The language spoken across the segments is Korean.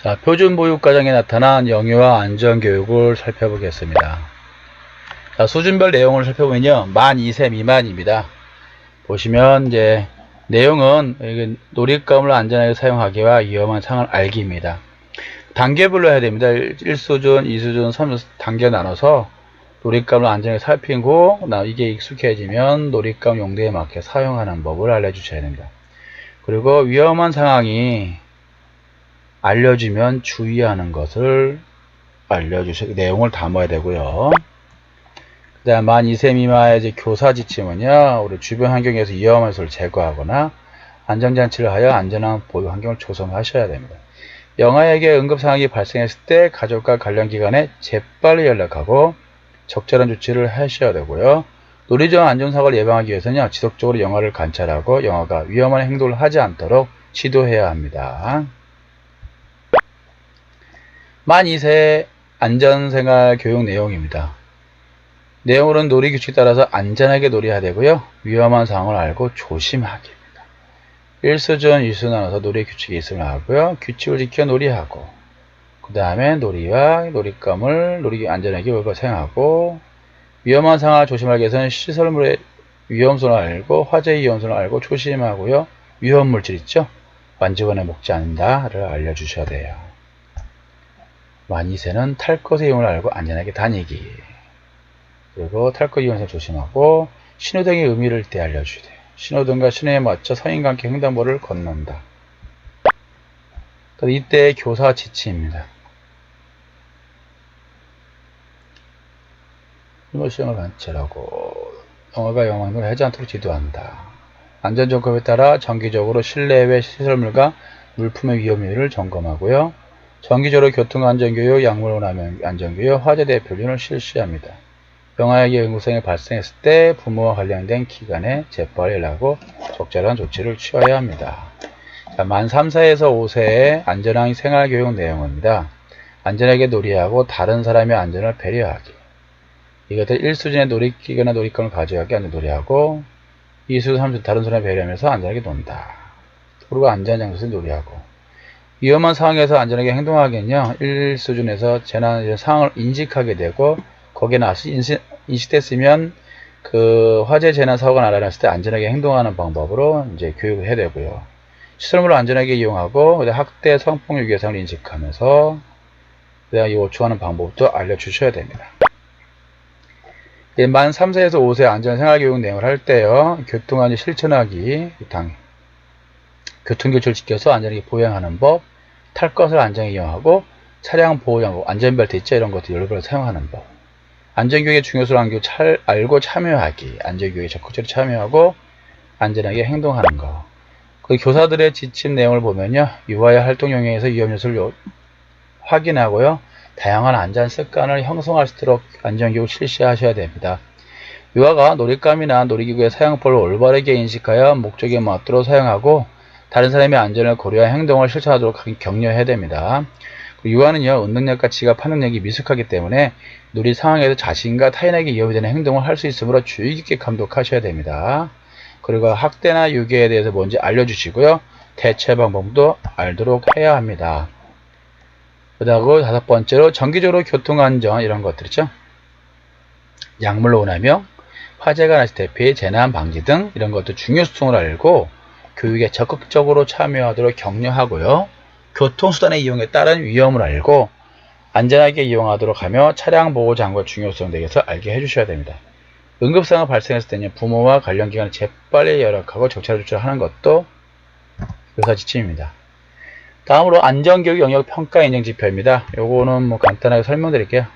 자, 표준 보육 과정에 나타난 영유아 안전 교육을 살펴보겠습니다. 자, 수준별 내용을 살펴보면요, 만 2세 미만입니다. 보시면 이제 내용은 놀잇감을 안전하게 사용하기와 위험한 상황을 알기입니다. 단계별로 해야 됩니다. 1수준, 2수준, 3수준 단계 나눠서 놀잇감을 안전하게 살피고 이게 익숙해지면 놀잇감 용도에 맞게 사용하는 법을 알려주셔야 됩니다. 그리고 위험한 상황이 알려주면 주의하는 것을 내용을 담아야 되고요. 그 다음 만 2세 미만의 이제 교사 지침은요, 우리 주변 환경에서 위험한 요소를 제거하거나 안전장치를 하여 안전한 보유 환경을 조성하셔야 됩니다. 영아에게 응급상황이 발생했을 때 가족과 관련 기관에 재빨리 연락하고 적절한 조치를 하셔야 되고요. 놀이정 안전사고를 예방하기 위해서는 지속적으로 영아를 관찰하고 영아가 위험한 행동을 하지 않도록 지도해야 합니다. 만 2세 안전생활 교육 내용입니다. 내용으로는 놀이규칙에 따라서 안전하게 놀이해야 되고요. 위험한 상황을 알고 조심하기입니다. 1수준, 2수준 나눠서 놀이규칙이 있음을 하고요. 규칙을 지켜 놀이하고, 그 다음에 놀이와 놀잇감을 안전하게 사용하고, 위험한 상황을 조심하기 위해서는 시설물의 위험성을 알고, 화재의 위험성을 알고 조심하고요. 위험물질 있죠? 만지거나 먹지 않는다를 알려주셔야 돼요. 만 2세는 탈 것의 이용을 알고 안전하게 다니기. 그리고 탈 것 이용을 조심하고, 신호등의 의미를 때 알려주셔야 돼요. 신호등과 신호에 맞춰 성인과 함께 횡단보도를 건넌다. 이때 교사 지침입니다. 신호시험을 관찰하고 영아가 영화를 하지 않도록 지도한다. 안전점검에 따라 정기적으로 실내외 시설물과 물품의 위험률을 점검하고요. 정기적으로 교통안전교육, 약물오염 안전교육, 화재 대표준을 실시합니다. 영아에게 응급상황이 발생했을 때 부모와 관련된 기관에 재빨리 연락하고 적절한 조치를 취해야 합니다. 자, 만 3세에서 5세의 안전한 생활교육 내용입니다. 안전하게 놀이하고 다른 사람의 안전을 배려하기. 이것들 1수준의 놀이기구나 놀잇감을 가져가게 안전 놀이하고, 2수준, 3수준 다른 사람을 배려하면서 안전하게 논다. 그리고 안전한 장소에서 놀이하고, 위험한 상황에서 안전하게 행동하기는요, 1수준에서 재난 상황을 인식하게 되고, 거기에 나서 인식됐으면 그 화재 재난 사고가 나타났을 때 안전하게 행동하는 방법으로 이제 교육을 해야 되고요. 시설물을 안전하게 이용하고 학대 성폭력 예상을 인식하면서 요청하는 방법도 알려주셔야 됩니다. 만 3세에서 5세 안전생활교육 내용을 할 때요, 교통안전 실천하기, 교통규칙을 지켜서 안전하게 보행하는 법, 탈 것을 안전하게 이용하고 차량 보호장구, 안전벨트 있죠, 이런 것들 여러 번 사용하는 법. 안전교육의 중요성을 알고 참여하기, 안전교육에 적극적으로 참여하고 안전하게 행동하는 것. 그 교사들의 지침 내용을 보면요, 유아의 활동 영역에서 위험 요소를 확인하고요, 다양한 안전 습관을 형성할 수 있도록 안전교육을 실시하셔야 됩니다. 유아가 놀잇감이나 놀이기구의 사용법을 올바르게 인식하여 목적에 맞도록 사용하고 다른 사람의 안전을 고려한 행동을 실천하도록 격려해야 됩니다. 유아는요, 은능력과 지각, 판단력이 미숙하기 때문에 놀이 상황에서 자신과 타인에게 위협이 되는 행동을 할 수 있으므로 주의 깊게 감독하셔야 됩니다. 그리고 학대나 유괴에 대해서 뭔지 알려주시고요, 대처 방법도 알도록 해야 합니다. 그다음에 5번째로 정기적으로 교통안전 이런 것들이죠. 약물 오염, 화재가 났을 때 피해 재난 방지 등 이런 것들 중요성을 알고 교육에 적극적으로 참여하도록 격려하고요. 교통수단의 이용에 따른 위험을 알고 안전하게 이용하도록 하며 차량 보호 장구의 중요성에 대해서 알게 해주셔야 됩니다. 응급상황 발생했을 때는 부모와 관련 기관에 재빨리 연락하고 적절한 조치를 하는 것도 교사 지침입니다. 다음으로 안전교육 영역 평가 인증 지표입니다. 요거는 간단하게 설명드릴게요.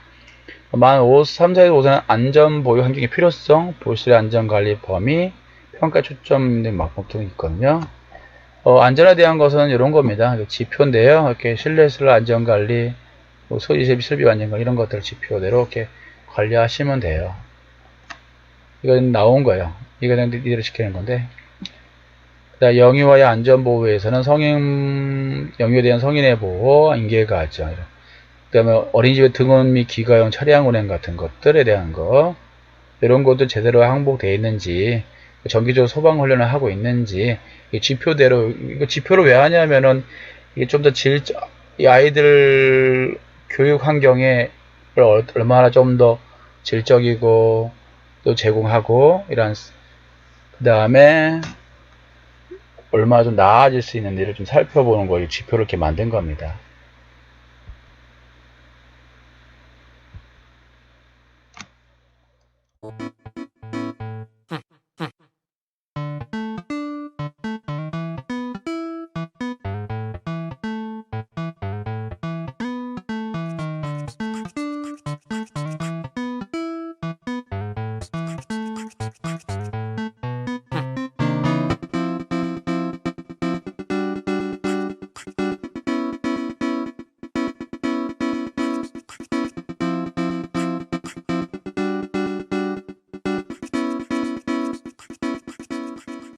만 3세에서 5세는 안전보유 환경의 필요성, 보시의 안전관리 범위, 평가 초점 등 막목등이 있거든요. 안전에 대한 것은 이런 겁니다. 지표인데요. 이렇게 실내시설 안전관리, 설비 안전관리 이런 것들 지표대로 이렇게 관리하시면 돼요. 이건 나온 거예요. 이거는 이대로 시키는 건데. 영유아의 안전보호에서는 영유에 대한 성인의 보호, 인계가정, 그 다음에 어린이집의 등원 및 기가용 차량 운행 같은 것들에 대한 거, 이런 것도 제대로 항복되어 있는지, 정기적으로 소방 훈련을 하고 있는지, 지표대로, 이거 지표를 왜 하냐면은, 이게 좀 더 이 아이들 교육 환경에 얼마나 좀 더 질적이고 또 제공하고 이런 그 다음에 얼마나 좀 나아질 수 있는지를 좀 살펴보는 걸 지표를 이렇게 만든 겁니다.